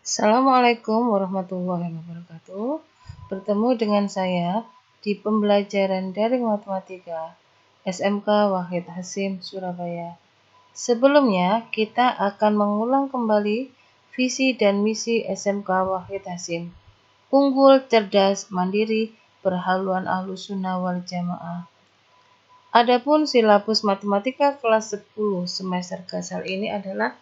Assalamualaikum warahmatullahi wabarakatuh. Bertemu dengan saya di pembelajaran daring matematika SMK Wahid Hasyim Surabaya. Sebelumnya, kita akan mengulang kembali visi dan misi SMK Wahid Hasyim. Unggul, cerdas, mandiri, berhaluan Ahlussunnah wal Jamaah. Adapun silabus matematika kelas 10 semester Gasal ini adalah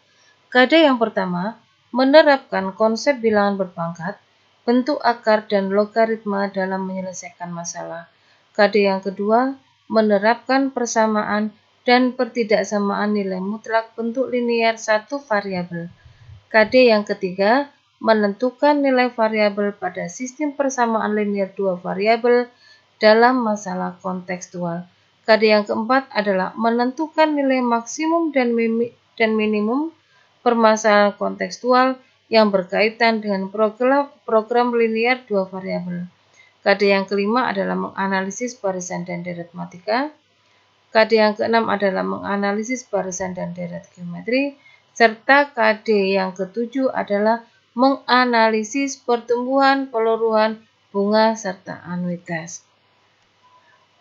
KD yang pertama, menerapkan konsep bilangan berpangkat, bentuk akar dan logaritma dalam menyelesaikan masalah. KD yang kedua, menerapkan persamaan dan pertidaksamaan nilai mutlak bentuk linear satu variabel. KD yang ketiga, menentukan nilai variabel pada sistem persamaan linear dua variabel dalam masalah kontekstual. KD yang keempat adalah menentukan nilai maksimum dan minimum permasalahan kontekstual yang berkaitan dengan program linear dua variabel. KD yang kelima adalah menganalisis barisan dan deret matematika. KD yang keenam adalah menganalisis barisan dan deret geometri. Serta KD yang ketujuh adalah menganalisis pertumbuhan, peluruhan, bunga, serta anuitas.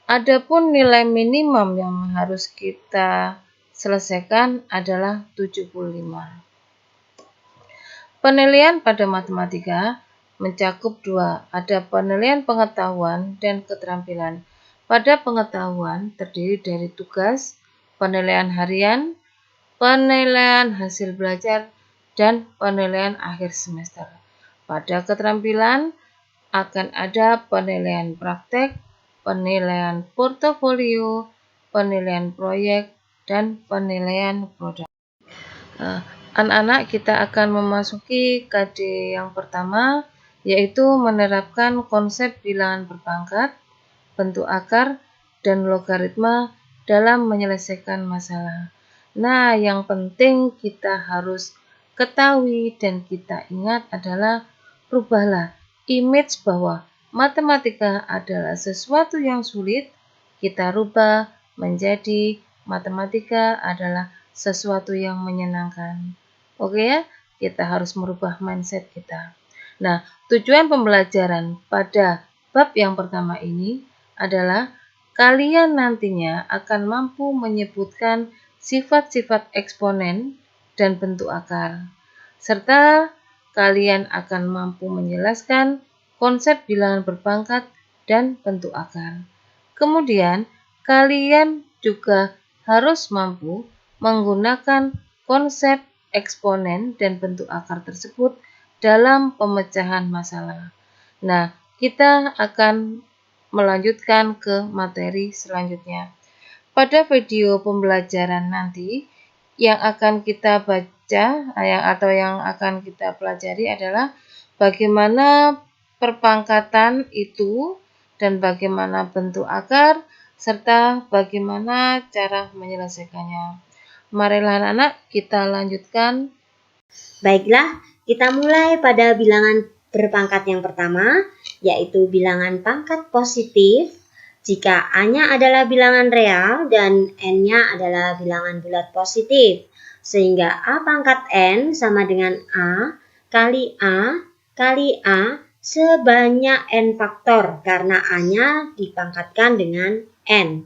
Adapun nilai minimum yang harus kita selesaikan adalah 75. Penilaian pada matematika mencakup dua, ada penilaian pengetahuan dan keterampilan. Pada pengetahuan terdiri dari tugas, penilaian harian, penilaian hasil belajar, dan penilaian akhir semester. Pada keterampilan akan ada penilaian praktek, penilaian portofolio, penilaian proyek, dan penilaian produk. Anak-anak, kita akan memasuki KD yang pertama, yaitu menerapkan konsep bilangan berpangkat, bentuk akar, dan logaritma dalam menyelesaikan masalah. Nah, yang penting kita harus ketahui dan kita ingat adalah rubahlah image bahwa matematika adalah sesuatu yang sulit, kita rubah menjadi matematika adalah sesuatu yang menyenangkan. Oke ya, kita harus merubah mindset kita. Nah, tujuan pembelajaran pada bab yang pertama ini adalah kalian nantinya akan mampu menyebutkan sifat-sifat eksponen dan bentuk akar, serta kalian akan mampu menjelaskan konsep bilangan berpangkat dan bentuk akar. Kemudian, kalian juga harus mampu menggunakan konsep eksponen dan bentuk akar tersebut dalam pemecahan masalah. Nah, kita akan melanjutkan ke materi selanjutnya. Pada video pembelajaran nanti yang akan kita baca atau yang akan kita pelajari adalah bagaimana perpangkatan itu dan bagaimana bentuk akar serta bagaimana cara menyelesaikannya. Marilah anak-anak kita lanjutkan. Baiklah, kita mulai pada bilangan berpangkat yang pertama, yaitu bilangan pangkat positif jika A-nya adalah bilangan real dan N-nya adalah bilangan bulat positif. Sehingga A pangkat N sama dengan A kali A sebanyak N faktor karena A-nya dipangkatkan dengan N.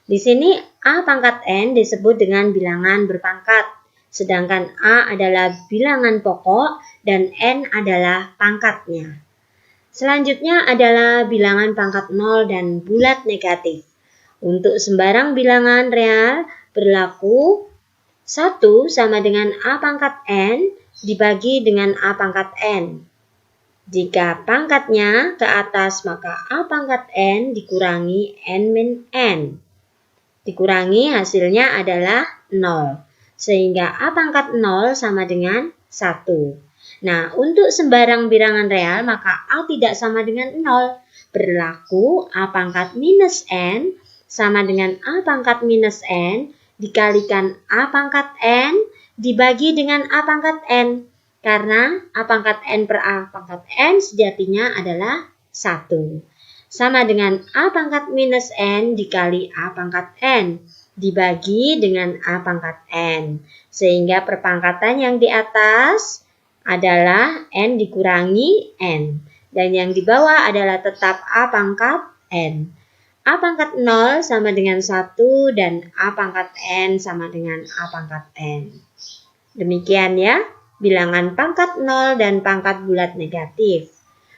Di sini A pangkat N disebut dengan bilangan berpangkat, sedangkan A adalah bilangan pokok dan N adalah pangkatnya. Selanjutnya adalah bilangan pangkat 0 dan bulat negatif. Untuk sembarang bilangan real berlaku 1 sama dengan A pangkat N dibagi dengan A pangkat N. Jika pangkatnya ke atas maka A pangkat N dikurangi N min N. Dikurangi hasilnya adalah 0. Sehingga A pangkat 0 sama dengan 1. Nah, untuk sembarang bilangan real maka A tidak sama dengan 0. Berlaku A pangkat minus N sama dengan A pangkat minus N dikalikan A pangkat N dibagi dengan A pangkat N. Karena A pangkat N per A pangkat N sejatinya adalah 1. sama dengan A pangkat minus N dikali A pangkat N dibagi dengan A pangkat N. Sehingga perpangkatan yang di atas adalah N dikurangi N. Dan yang di bawah adalah tetap A pangkat N. A pangkat 0 sama dengan 1 dan A pangkat N sama dengan A pangkat N. Demikian ya, bilangan pangkat 0 dan pangkat bulat negatif.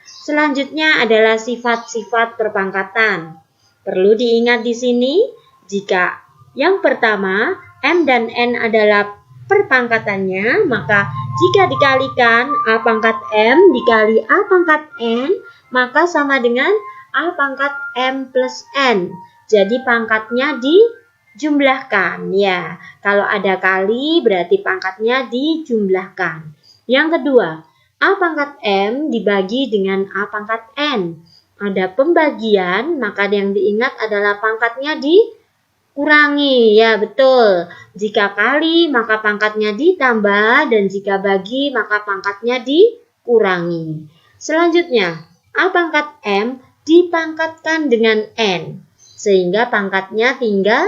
Selanjutnya adalah sifat-sifat perpangkatan. Perlu diingat di sini, jika yang pertama M dan N adalah perpangkatannya, maka jika dikalikan A pangkat M dikali A pangkat N, maka sama dengan A pangkat M plus N. Jadi pangkatnya dijumlahkan. Ya, kalau ada kali berarti pangkatnya dijumlahkan. Yang kedua, A pangkat M dibagi dengan A pangkat N. Ada pembagian, maka yang diingat adalah pangkatnya dikurangi. Ya, betul. Jika kali, maka pangkatnya ditambah, dan jika bagi, maka pangkatnya dikurangi. Selanjutnya, A pangkat M dipangkatkan dengan N, sehingga pangkatnya tinggal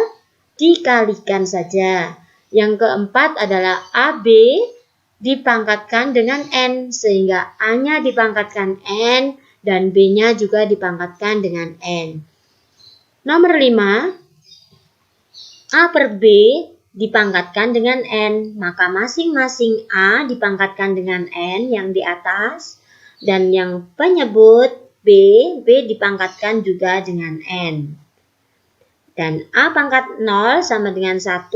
dikalikan saja. Yang keempat adalah AB dipangkatkan dengan N, sehingga A-nya dipangkatkan N dan B-nya juga dipangkatkan dengan N. Nomor 5, A per B dipangkatkan dengan N, maka masing-masing A dipangkatkan dengan N yang di atas, dan yang penyebut B dipangkatkan juga dengan N. Dan A pangkat 0 sama dengan 1,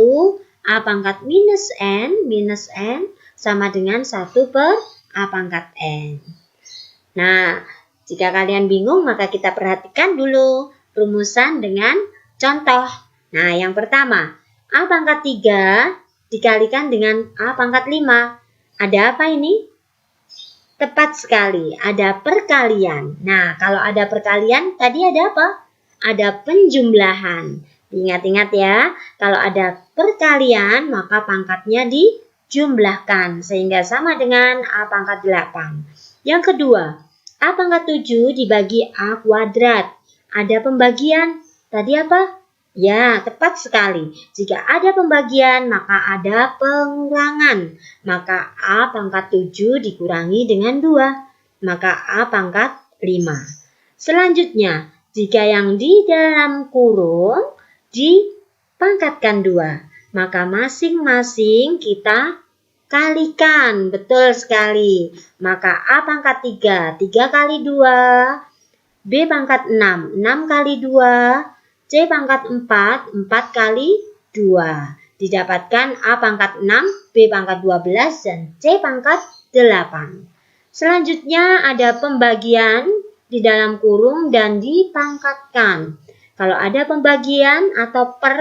A pangkat minus N sama dengan 1 per A pangkat N. Nah, jika kalian bingung maka kita perhatikan dulu rumusan dengan contoh. Nah, yang pertama, A pangkat 3 dikalikan dengan A pangkat 5. Ada apa ini? Tepat sekali, ada perkalian. Nah, kalau ada perkalian, tadi ada apa? Ada penjumlahan. Ingat-ingat ya, kalau ada perkalian maka pangkatnya dijumlahkan sehingga sama dengan A pangkat 8. Yang kedua, A pangkat 7 dibagi A kuadrat. Ada pembagian. Tadi apa? Ya, tepat sekali. Jika ada pembagian maka ada pengurangan. Maka A pangkat 7 dikurangi dengan 2. Maka A pangkat 5. Selanjutnya, jika yang di dalam kurung dipangkatkan 2, maka masing-masing kita kalikan. Betul sekali. Maka A pangkat 3, 3 kali 2. B pangkat 6, 6 kali 2. C pangkat 4, 4 kali 2. Didapatkan A pangkat 6, B pangkat 12, dan C pangkat 8. Selanjutnya ada pembagian di dalam kurung dan dipangkatkan. Kalau ada pembagian atau per,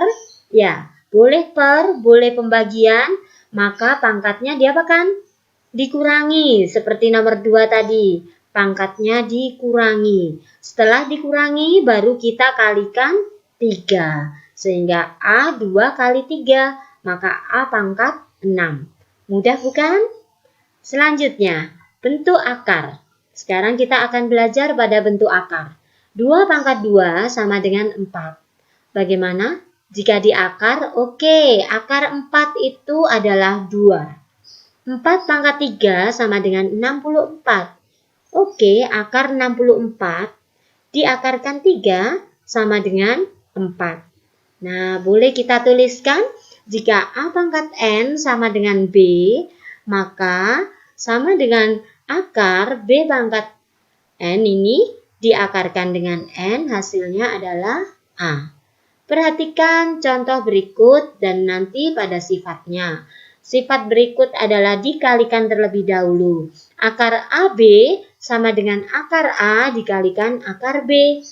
ya boleh per, boleh pembagian, maka pangkatnya diapakan? Dikurangi, seperti nomor 2 tadi. Pangkatnya dikurangi. Setelah dikurangi, baru kita kalikan 3. Sehingga A 2 kali 3, maka A pangkat 6. Mudah bukan? Selanjutnya, bentuk akar. Sekarang kita akan belajar pada bentuk akar. 2 pangkat 2 sama dengan 4. Bagaimana? Jika di akar, oke, akar 4 itu adalah 2. 4 pangkat 3 sama dengan 64. Oke, akar 64 diakarkan 3 sama dengan 4. Nah, boleh kita tuliskan jika A pangkat N sama dengan B, maka sama dengan akar B pangkat N ini diakarkan dengan N, hasilnya adalah A. Perhatikan contoh berikut dan nanti pada sifatnya. Sifat berikut adalah dikalikan terlebih dahulu. Akar AB sama dengan akar A dikalikan akar B.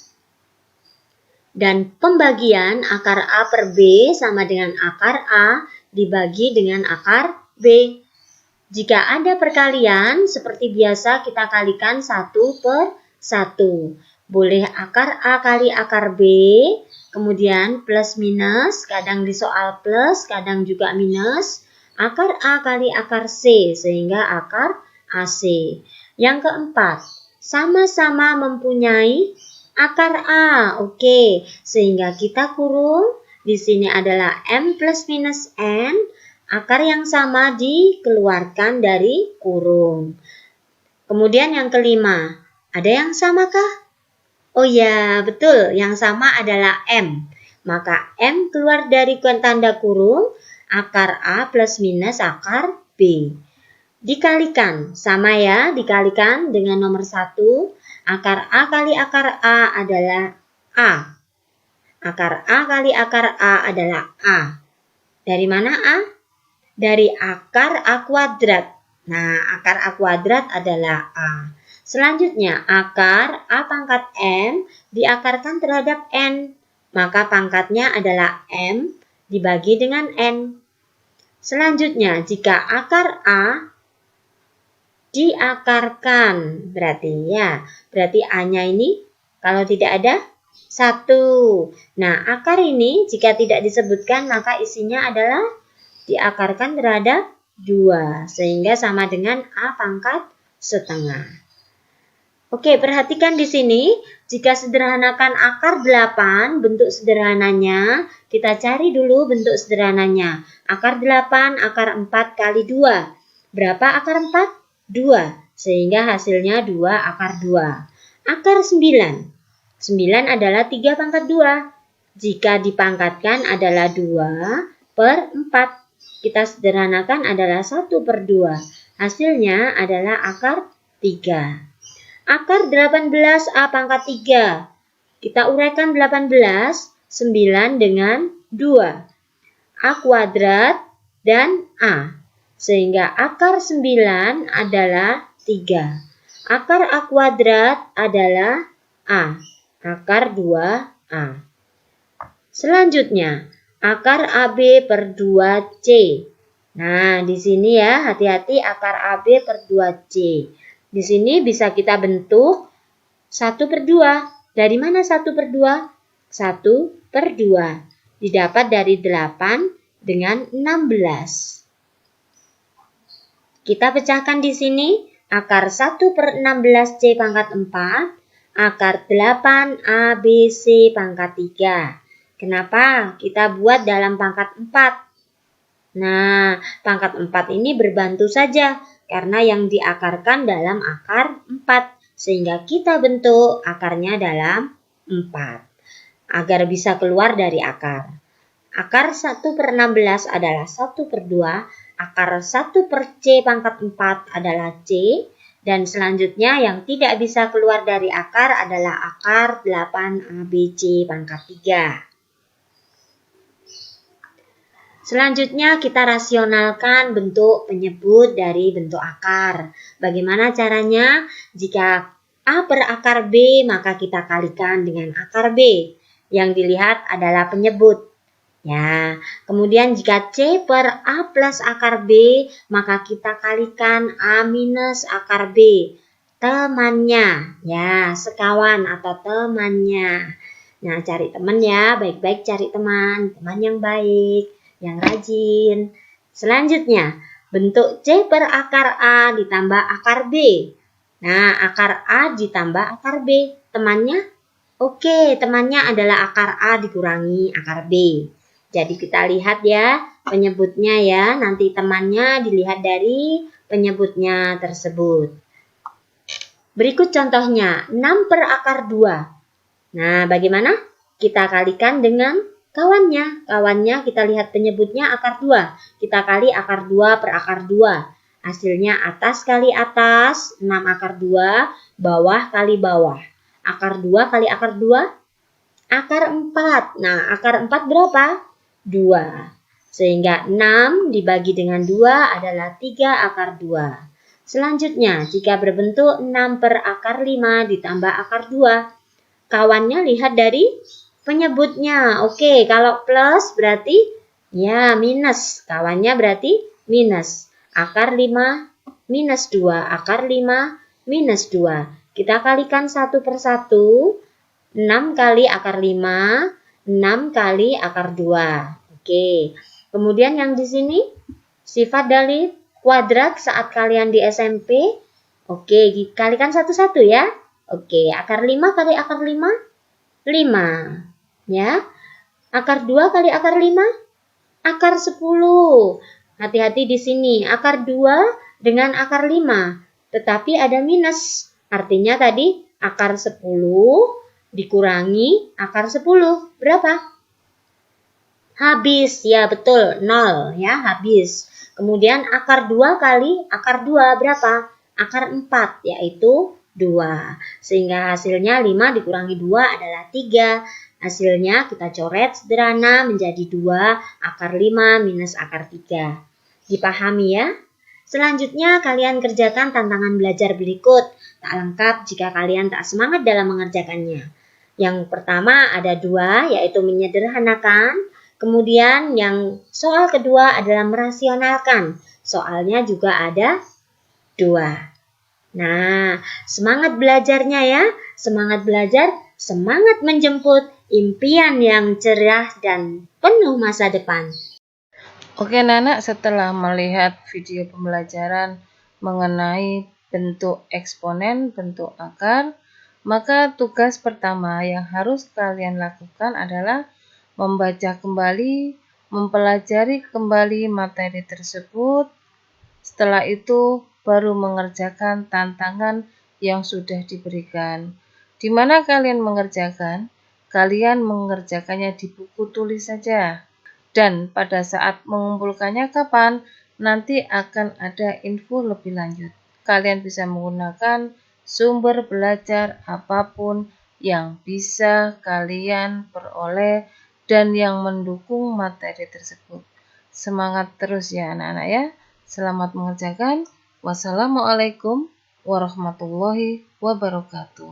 Dan pembagian akar A per B sama dengan akar A dibagi dengan akar B. Jika ada perkalian, seperti biasa kita kalikan 1 per 1. Boleh akar A kali akar B, kemudian plus minus, kadang di soal plus, kadang juga minus. Akar A kali akar C, sehingga akar AC. Yang keempat, sama-sama mempunyai akar A. Oke, sehingga kita kurung. Di sini adalah M plus minus N. Akar yang sama dikeluarkan dari kurung. Kemudian yang kelima, ada yang samakah? Oh ya, betul. Yang sama adalah M. Maka M keluar dari tanda kurung, akar A plus minus akar B. Dikalikan, sama ya, dikalikan dengan nomor 1. Akar A kali akar A adalah A. Akar A kali akar A adalah A. Dari mana A? Dari akar A kuadrat. Nah, akar A kuadrat adalah A. Selanjutnya, akar A pangkat M diakarkan terhadap N. Maka pangkatnya adalah M dibagi dengan N. Selanjutnya, jika akar A diakarkan, berarti A-nya ini kalau tidak ada 1. Nah, akar ini jika tidak disebutkan maka isinya adalah diakarkan terhadap 2. Sehingga sama dengan A pangkat setengah. Oke, perhatikan di sini. Jika sederhanakan akar 8, bentuk sederhananya, kita cari dulu bentuk sederhananya. Akar 8, akar 4 kali 2. Berapa akar 4? 2, sehingga hasilnya 2 akar 2. Akar 9. 9 adalah 3 pangkat 2. Jika dipangkatkan adalah 2 per 4. Kita sederhanakan adalah 1 per 2. Hasilnya adalah akar 3. Akar 18 A pangkat 3. Kita uraikan 18, 9 dengan 2. A kuadrat dan A. Sehingga akar 9 adalah 3. Akar A kuadrat adalah A. Akar 2A. Selanjutnya, akar AB per 2C. Nah, di sini ya, hati-hati akar AB per 2C. Di sini bisa kita bentuk 1 per 2. Dari mana 1 per 2? 1 per 2. Didapat dari 8 dengan 16. Kita pecahkan di sini akar 1 per 16C pangkat 4, akar 8 ABC pangkat 3. Kenapa kita buat dalam pangkat 4? Nah, pangkat 4 ini berbantu saja karena yang diakarkan dalam akar 4. Sehingga kita bentuk akarnya dalam 4. Agar bisa keluar dari akar. Akar 1 per 16 adalah 1 per 2. Akar 1 per C pangkat 4 adalah C. Dan selanjutnya yang tidak bisa keluar dari akar adalah akar 8 ABC pangkat 3. Selanjutnya kita rasionalkan bentuk penyebut dari bentuk akar. Bagaimana caranya? Jika A per akar B maka kita kalikan dengan akar B. Yang dilihat adalah penyebut. Ya, kemudian jika C per A plus akar B, maka kita kalikan A minus akar B. Temannya, ya, sekawan atau temannya. Nah, cari teman ya, baik-baik cari teman yang baik, yang rajin. Selanjutnya, bentuk C per akar A ditambah akar B. Nah, akar A ditambah akar B, temannya? Oke, temannya adalah akar A dikurangi akar B. Jadi kita lihat ya penyebutnya ya. Nanti temannya dilihat dari penyebutnya tersebut. Berikut contohnya 6 per akar 2. Nah bagaimana? Kita kalikan dengan kawannya. Kawannya kita lihat penyebutnya akar 2. Kita kali akar 2 per akar 2. Hasilnya atas kali atas 6 akar 2. Bawah kali bawah. Akar 2 kali akar 2. Akar 4. Nah akar 4 berapa? 2. Sehingga 6 dibagi dengan 2 adalah 3 akar 2. Selanjutnya, jika berbentuk 6 per akar 5 ditambah akar 2. Kawannya lihat dari penyebutnya. Oke, kalau plus berarti ya minus. Kawannya berarti minus. Akar 5 minus 2. Akar 5 minus 2. Kita kalikan 1 per 1. 6 kali akar 5. 6 kali akar 2. Oke. Kemudian yang di sini sifat dari kuadrat saat kalian di SMP. Oke, kalikan satu-satu ya. Oke, akar 5 kali akar 5 5. Ya. Akar 2 kali akar 5? Akar 10. Hati-hati di sini. Akar 2 dengan akar 5. Tetapi ada minus. Artinya tadi akar 10 dikurangi akar 10. Berapa? Habis. Ya betul. 0 ya. Habis. Kemudian akar 2 kali akar 2 berapa? Akar 4 yaitu 2. Sehingga hasilnya 5 dikurangi 2 adalah 3. Hasilnya kita coret sederhana menjadi 2 akar 5 minus akar 3. Dipahami ya? Selanjutnya kalian kerjakan tantangan belajar berikut. Tak lengkap jika kalian tak semangat dalam mengerjakannya. Yang pertama ada 2 yaitu menyederhanakan. Kemudian yang soal kedua adalah merasionalkan. Soalnya juga ada 2. Nah, semangat belajarnya ya. Semangat belajar, semangat menjemput impian yang cerah dan penuh masa depan. Oke Nana, setelah melihat video pembelajaran mengenai bentuk eksponen, bentuk akar, maka tugas pertama yang harus kalian lakukan adalah membaca kembali, mempelajari kembali materi tersebut. Setelah itu baru mengerjakan tantangan yang sudah diberikan. Di mana kalian mengerjakan? Kalian mengerjakannya di buku tulis saja. Dan pada saat mengumpulkannya kapan? Nanti akan ada info lebih lanjut. Kalian bisa menggunakan sumber belajar apapun yang bisa kalian peroleh dan yang mendukung materi tersebut. Semangat terus ya anak-anak ya. Selamat mengerjakan. Wassalamualaikum warahmatullahi wabarakatuh.